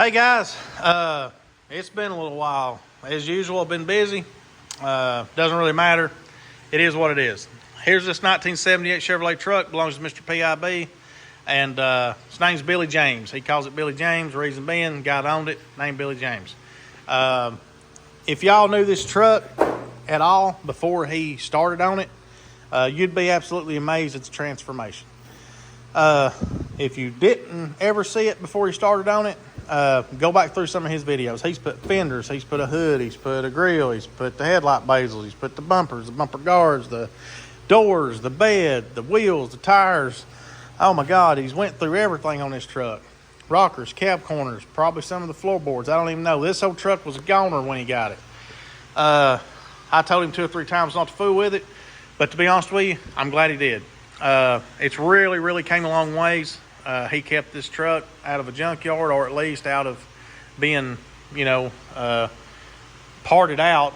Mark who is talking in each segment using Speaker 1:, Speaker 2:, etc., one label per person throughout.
Speaker 1: Hey guys, it's been a little while. As usual, I've been busy. Doesn't really matter. It is what it is. Here's this 1978 Chevrolet truck, belongs to Mr. PIB, and his name's Billy James. He calls it Billy James, reason being, guy that owned it, named Billy James. If y'all knew this truck at all before he started on it, you'd be absolutely amazed at the transformation. If you didn't ever see it before he started on it, go back through some of his videos. He's put fenders, he's put a hood, he's put a grill, he's put the headlight bezels, he's put the bumpers, the bumper guards, the doors, the bed, the wheels, the tires. Oh my God, he's went through everything on this truck. Rockers, cab corners, probably some of the floorboards. I don't even know. This whole truck was a goner when he got it. I told him 2 or 3 times not to fool with it, but to be honest with you, I'm glad he did. It's really came a long ways. He kept this truck out of a junkyard, or at least out of being, parted out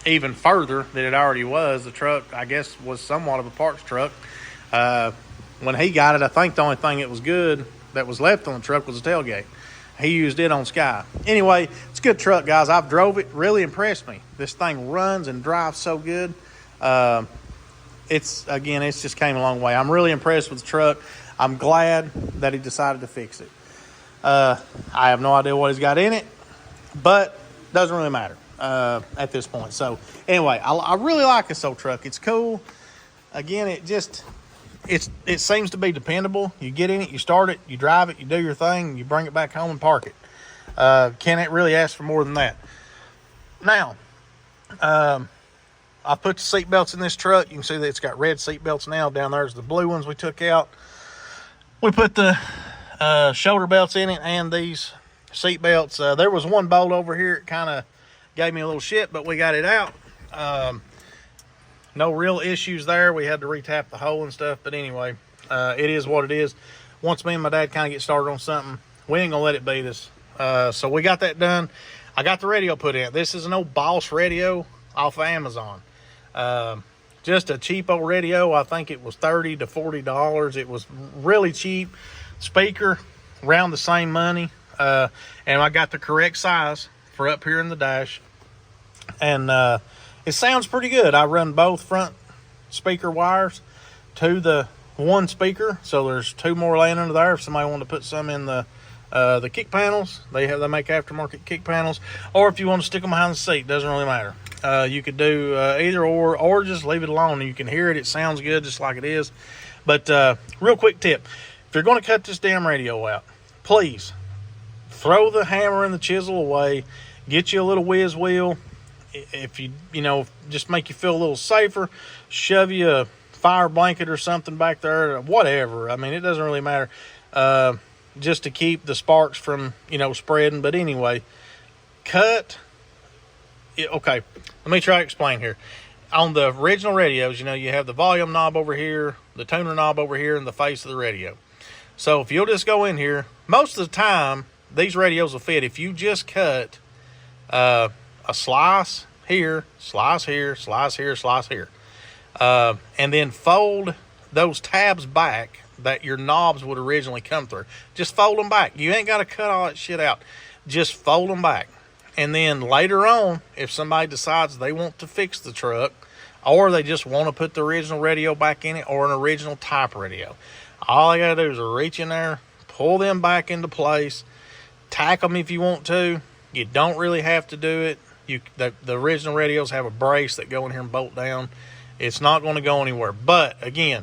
Speaker 1: even further than it already was. The truck, I guess, was somewhat of a parts truck. When he got it, I think the only thing that was good that was left on the truck was the tailgate. He used it on Sky. Anyway, it's a good truck, guys. I've drove it. Really impressed me. This thing runs and drives so good. It's just came a long way. I'm really impressed with the truck. I'm glad that he decided to fix it. I have no idea what he's got in it, but doesn't really matter at this point. So anyway, I really like this old truck. It's cool. Again, it seems to be dependable. You get in it, you start it, you drive it, you do your thing, you bring it back home and park it. Can't really ask for more than that. Now, I put the seat belts in this truck. You can see that it's got red seat belts now. Down there's the blue ones we took out. We put the shoulder belts in it and these seat belts. There was one bolt over here. It kind of gave me a little shit, but we got it out. No real issues there. We had to retap the hole and stuff, but anyway, it is what it is. Once me and my dad kind of get started on something, we ain't gonna let it beat us. So we got that done. I got the radio put in. This is an old Boss radio off of Amazon. Just a cheap old radio. I think it was $30 to $40. It was really cheap. Speaker around the same money. And I got the correct size for up here in the dash. And it sounds pretty good. I run both front speaker wires to the one speaker. So there's 2 more laying under there if somebody wanted to put some in the kick panels. They make aftermarket kick panels. Or if you want to stick them behind the seat, doesn't really matter. You could do either or just leave it alone. You can hear it. It sounds good just like it is. But real quick tip. If you're going to cut this damn radio out, please throw the hammer and the chisel away. Get you a little whiz wheel. If you just make you feel a little safer, shove you a fire blanket or something back there, whatever. I mean, it doesn't really matter. Just to keep the sparks from, spreading. But anyway, cut. Okay, let me try to explain here. On the original radios, you have the volume knob over here, the tuner knob over here, and the face of the radio. So if you'll just go in here, most of the time, these radios will fit. If you just cut a slice here, slice here, slice here, slice here, and then fold those tabs back that your knobs would originally come through. Just fold them back. You ain't got to cut all that shit out. Just fold them back. And then later on, if somebody decides they want to fix the truck, or they just want to put the original radio back in it, or an original type radio, all they got to do is reach in there, pull them back into place, tack them if you want to. You don't really have to do it. The original radios have a brace that go in here and bolt down. It's not going to go anywhere. But again,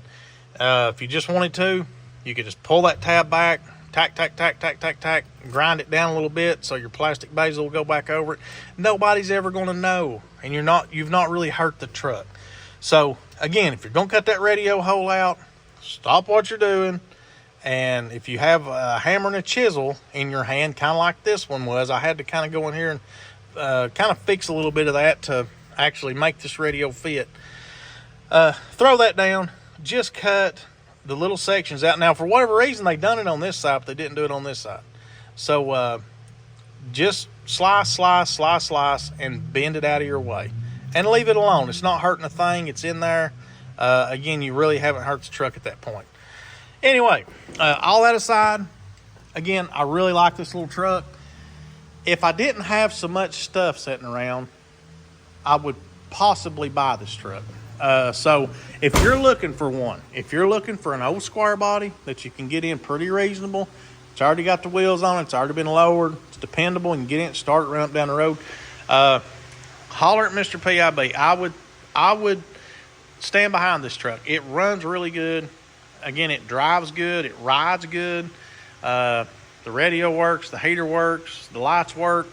Speaker 1: if you just wanted to, you could just pull that tab back, tack, grind it down a little bit so your plastic bezel will go back over it. Nobody's ever going to know, and you've not really hurt the truck. So again, if you're going to cut that radio hole out, stop what you're doing. And if you have a hammer and a chisel in your hand, kind of like this one was, I had to kind of go in here and kind of fix a little bit of that to actually make this radio fit. Throw that down. Just cut the little sections out. Now, for whatever reason, they done it on this side, but they didn't do it on this side. So just slice, and bend it out of your way. And leave it alone. It's not hurting a thing. It's in there. Again, you really haven't hurt the truck at that point. Anyway, all that aside, again, I really like this little truck. If I didn't have so much stuff sitting around, I would possibly buy this truck. So if you're looking for one, if you're looking for an old square body that you can get in pretty reasonable, it's already got the wheels on it, it's already been lowered, it's dependable, and get in, start it, run up down the road, holler at Mr. PIB. I would stand behind this truck. It runs really good. Again, it drives good, it rides good. The radio works, the heater works, the lights work.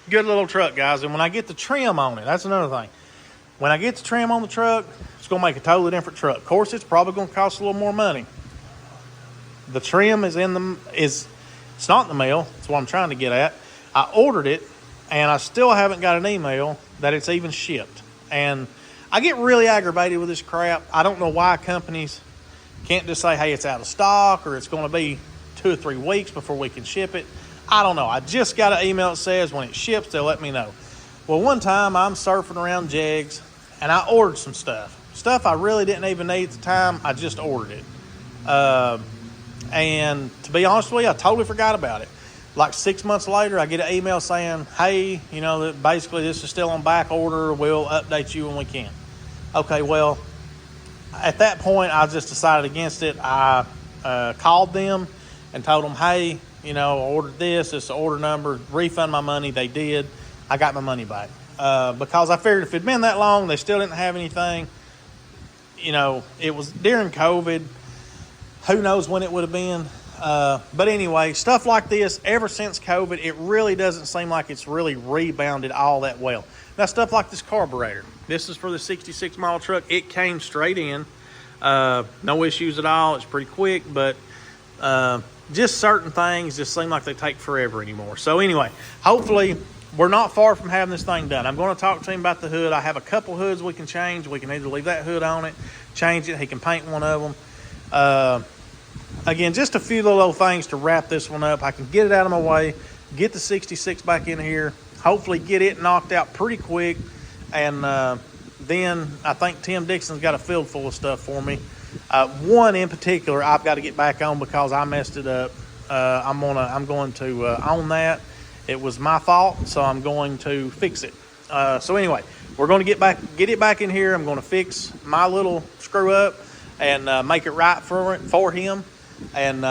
Speaker 1: Good little truck, guys. And when I get the trim on it, that's another thing. When I get the trim on the truck, it's going to make a totally different truck. Of course, it's probably going to cost a little more money. The trim is it's not in the mail. That's what I'm trying to get at. I ordered it, and I still haven't got an email that it's even shipped. And I get really aggravated with this crap. I don't know why companies can't just say, hey, it's out of stock, or it's going to be 2 or 3 weeks before we can ship it. I don't know. I just got an email that says when it ships, they'll let me know. Well, one time I'm surfing around Jegs, and I ordered some stuff. Stuff I really didn't even need at the time. I just ordered it. And to be honest with you, I totally forgot about it. Like 6 months later, I get an email saying, hey, you know, that basically this is still on back order. We'll update you when we can. Okay, well, at that point, I just decided against it. I called them and told them, hey, you know, I ordered this. It's the order number. Refund my money. They did. I got my money back. Because I figured if it'd been that long, they still didn't have anything. You know, it was during COVID. Who knows when it would have been. But anyway, stuff like this, ever since COVID, it really doesn't seem like it's really rebounded all that well. Now, stuff like this carburetor. This is for the 66-mile truck. It came straight in. No issues at all. It's pretty quick, but just certain things just seem like they take forever anymore. So anyway, hopefully we're not far from having this thing done. I'm going to talk to him about the hood. I have a couple hoods we can change. We can either leave that hood on it, change it. He can paint one of them. Again, just a few little things to wrap this one up. I can get it out of my way, get the 66 back in here, hopefully get it knocked out pretty quick, and then I think Tim Dixon's got a field full of stuff for me. One in particular I've got to get back on because I messed it up. I'm going to own that. It was my fault, so I'm going to fix it. So anyway, we're going to get it back in here. I'm going to fix my little screw up and make it right for him. And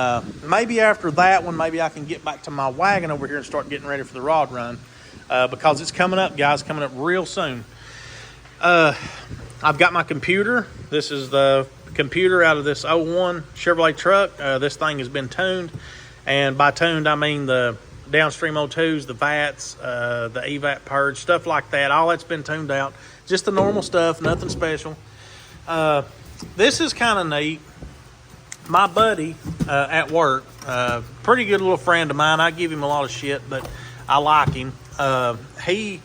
Speaker 1: maybe after that one, maybe I can get back to my wagon over here and start getting ready for the rod run because it's coming up, guys, coming up real soon. I've got my computer. This is the computer out of this 01 Chevrolet truck. This thing has been tuned, and by tuned I mean the downstream O2s, the VATs, the EVAT purge, stuff like that. All that's been tuned out. Just the normal stuff, nothing special. This is kind of neat. My buddy at work, pretty good little friend of mine. I give him a lot of shit, but I like him. He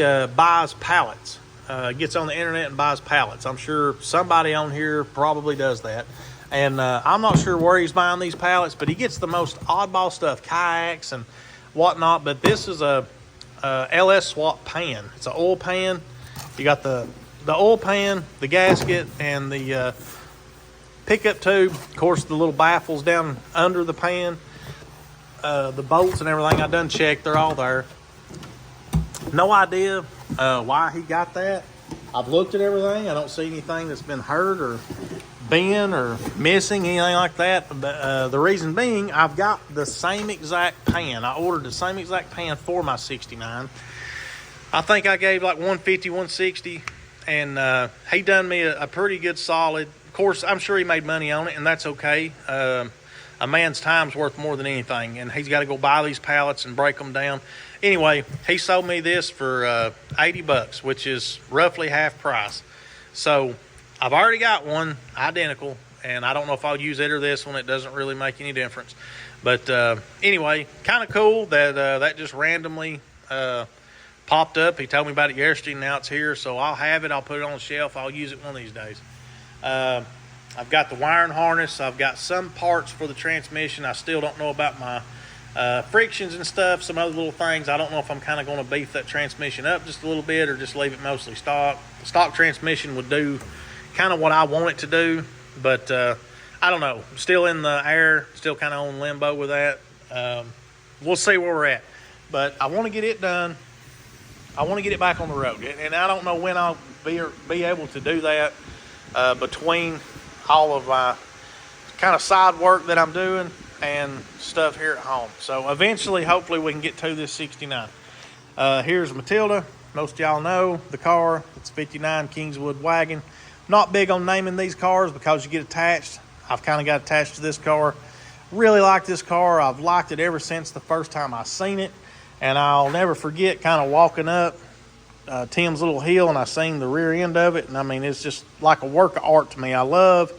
Speaker 1: buys pallets. Gets on the internet and buys pallets. I'm sure somebody on here probably does that. And I'm not sure where he's buying these pallets, but he gets the most oddball stuff, kayaks and whatnot. But this is a LS swap pan. It's an oil pan. You got the oil pan, the gasket, and the pickup tube. Of course, the little baffles down under the pan. The bolts and everything, I done checked. They're all there. No idea why he got that. I've looked at everything. I don't see anything that's been hurt or bent or missing, anything like that. But the reason being, I've got the same exact pan. I ordered the same exact pan for my 69. I think I gave like 150, 160, and he done me a pretty good solid. Of course, I'm sure he made money on it, and that's okay. A man's time's worth more than anything, and he's got to go buy these pallets and break them down. Anyway, he sold me this for $80, which is roughly half price. So I've already got one identical, and I don't know if I'll use it or this one. It doesn't really make any difference. But anyway, kind of cool that that just randomly popped up. He told me about it yesterday, and now it's here. So I'll have it. I'll put it on the shelf. I'll use it one of these days. I've got the wiring harness. I've got some parts for the transmission. I still don't know about my frictions and stuff, some other little things. I don't know if I'm kind of going to beef that transmission up just a little bit or just leave it mostly stock. The stock transmission would do kind of what I want it to do, but I don't know. Still in the air, still kind of on limbo with that. We'll see where we're at. But I want to get it done. I want to get it back on the road. And I don't know when I'll be able to do that between all of my kind of side work that I'm doing and stuff here at home. So eventually, hopefully, we can get to this 69. Here's Matilda. Most of y'all know the car. It's 59 Kingswood wagon. Not big on naming these cars because you get attached. I've kind of got attached to this car. Really like this car. I've liked it ever since the first time I seen it. And I'll never forget kind of walking up Tim's little hill and I seen the rear end of it. And I mean, it's just like a work of art to me. I love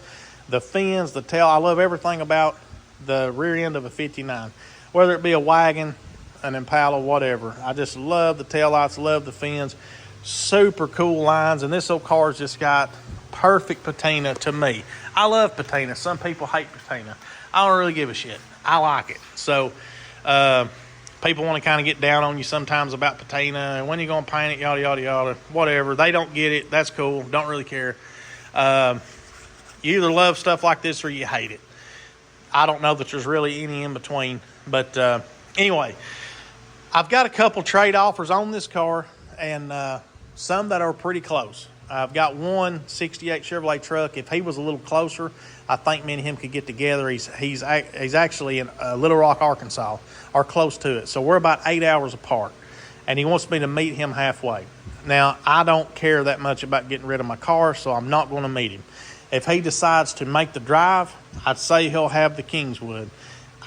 Speaker 1: the fins, the tail. I love everything about the rear end of a 59, whether it be a wagon, an Impala, whatever. I just love the tail lights, love the fins. Super cool lines. And this old car's just got perfect patina to me. I love patina. Some people hate patina. I don't really give a shit. I like it. So people want to kind of get down on you sometimes about patina and when you're going to paint it, yada, yada, yada, whatever. They don't get it. That's cool. Don't really care. You either love stuff like this or you hate it. I don't know that there's really any in between. But anyway, I've got a couple trade offers on this car and some that are pretty close. I've got one 68 Chevrolet truck. If he was a little closer, I think me and him could get together. He's actually in Little Rock, Arkansas, or close to it. So we're about 8 hours apart. And he wants me to meet him halfway. Now, I don't care that much about getting rid of my car, so I'm not going to meet him. If he decides to make the drive, I'd say he'll have the Kingswood.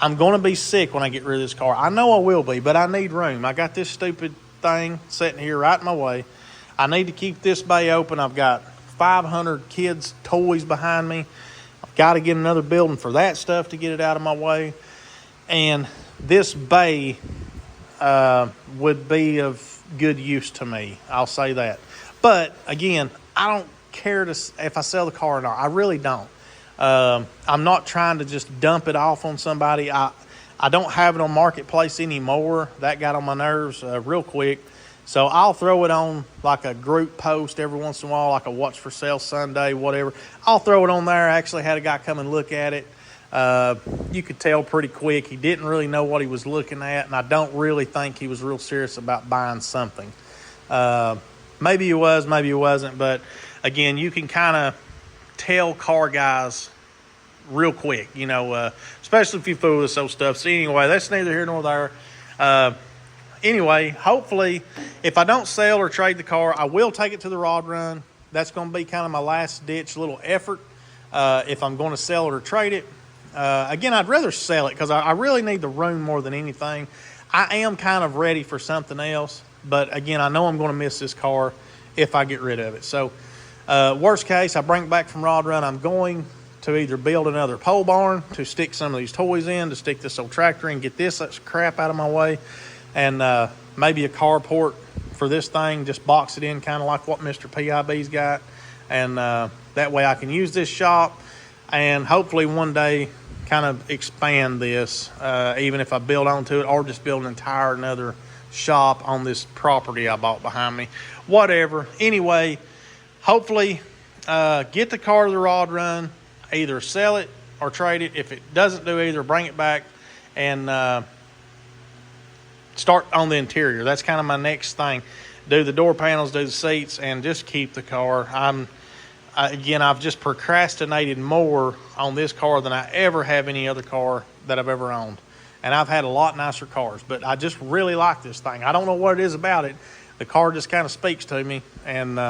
Speaker 1: I'm going to be sick when I get rid of this car. I know I will be, but I need room. I got this stupid thing sitting here right in my way. I need to keep this bay open. I've got 500 kids' toys behind me. I've got to get another building for that stuff to get it out of my way. And this bay would be of good use to me. I'll say that. But, again, I don't care if I sell the car or not. I really don't. I'm not trying to just dump it off on somebody. I don't have it on Marketplace anymore. That got on my nerves real quick. So I'll throw it on like a group post every once in a while, like a watch for sale Sunday, whatever. I'll throw it on there. I actually had a guy come and look at it. You could tell pretty quick he didn't really know what he was looking at, and I don't really think he was real serious about buying something. Maybe he was, maybe he wasn't, but again, you can kind of tell car guys real quick, you know, especially if you fool with this old stuff. So anyway, that's neither here nor there. Anyway, hopefully, if I don't sell or trade the car, I will take it to the rod run. That's going to be kind of my last-ditch little effort if I'm going to sell it or trade it. Again, I'd rather sell it because I really need the room more than anything. I am kind of ready for something else, but again, I know I'm going to miss this car if I get rid of it. So, worst case, I bring it back from rod run. I'm going to either build another pole barn to stick some of these toys in, to stick this old tractor in, get this crap out of my way, and maybe a carport for this thing, just box it in kind of like what Mr. PIB's got, and that way I can use this shop and hopefully one day kind of expand this, even if I build onto it or just build an entire another shop on this property I bought behind me, whatever. Anyway, hopefully get the car to the rod run, either sell it or trade it. If it doesn't do either, bring it back and start on the interior. That's kind of my next thing. Do the door panels, do the seats, and just keep the car. Again, I've just procrastinated more on this car than I ever have any other car that I've ever owned. And I've had a lot nicer cars, but I just really like this thing. I don't know what it is about it. The car just kind of speaks to me. And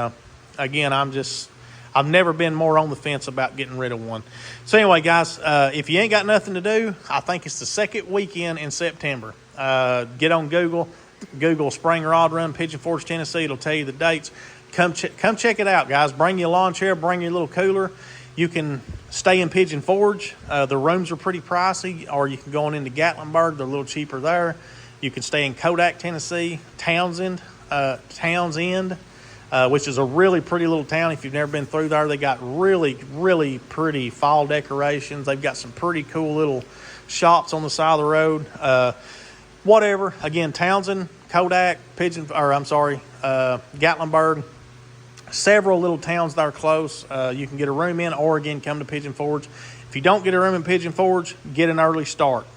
Speaker 1: again, I've never been more on the fence about getting rid of one. So anyway, guys, if you ain't got nothing to do, I think it's the second weekend in September. Get on Google Spring Rod Run, Pigeon Forge, Tennessee. It'll tell you the dates. Come check it out, guys. Bring your lawn chair, bring your little cooler. You can stay in Pigeon Forge. The rooms are pretty pricey, or you can go on into Gatlinburg. They're a little cheaper there. You can stay in Kodak, Tennessee, Townsend, which is a really pretty little town. If you've never been through there, they got really, really pretty fall decorations. They've got some pretty cool little shops on the side of the road. Whatever. Again, Townsend, Kodak, Gatlinburg. Several little towns that are close. You can get a room in, or again, come to Pigeon Forge. If If you don't get a room in Pigeon Forge, get an early start.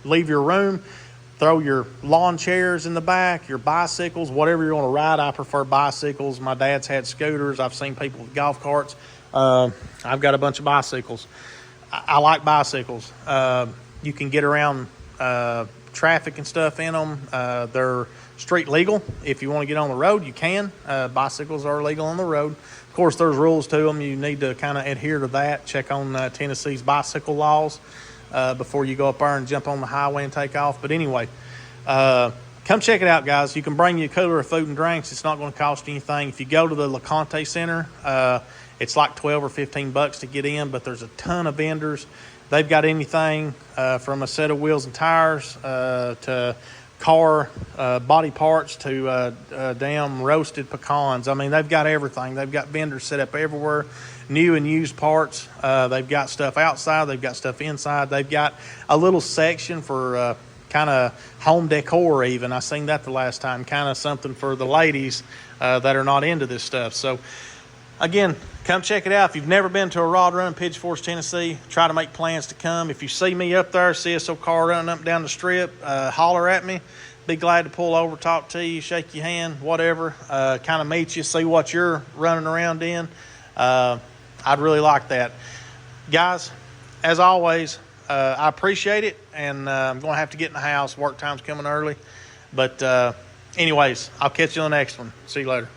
Speaker 1: Leave your room, throw your lawn chairs in the back, your bicycles, whatever you want to ride. I prefer bicycles. My dad's had scooters. I've seen people with golf carts. I've got a bunch of bicycles. I like bicycles. You can get around traffic and stuff in them. They're street legal. If you want to get on the road, you can. Bicycles are legal on the road. Of course, there's rules to them. You need to kind of adhere to that. Check on Tennessee's bicycle laws before you go up there and jump on the highway and take off. But anyway, come check it out, guys. You can bring you a cooler of food and drinks. It's not going to cost you anything. If you go to the LeConte Center, it's like $12 or $15 to get in, but there's a ton of vendors. They've got anything from a set of wheels and tires to car body parts to damn roasted pecans. I mean, they've got everything. They've got vendors set up everywhere, new and used parts. They've got stuff outside. They've got stuff inside. They've got a little section for kind of home decor even. I seen that the last time, kind of something for the ladies that are not into this stuff. So, again, come check it out. If you've never been to a rod run in Pigeon Forge, Tennessee, try to make plans to come. If you see me up there, see us old car running up and down the strip, holler at me. Be glad to pull over, talk to you, shake your hand, whatever. Kind of meet you, see what you're running around in. I'd really like that. Guys, as always, I appreciate it, and I'm going to have to get in the house. Work time's coming early. But anyways, I'll catch you on the next one. See you later.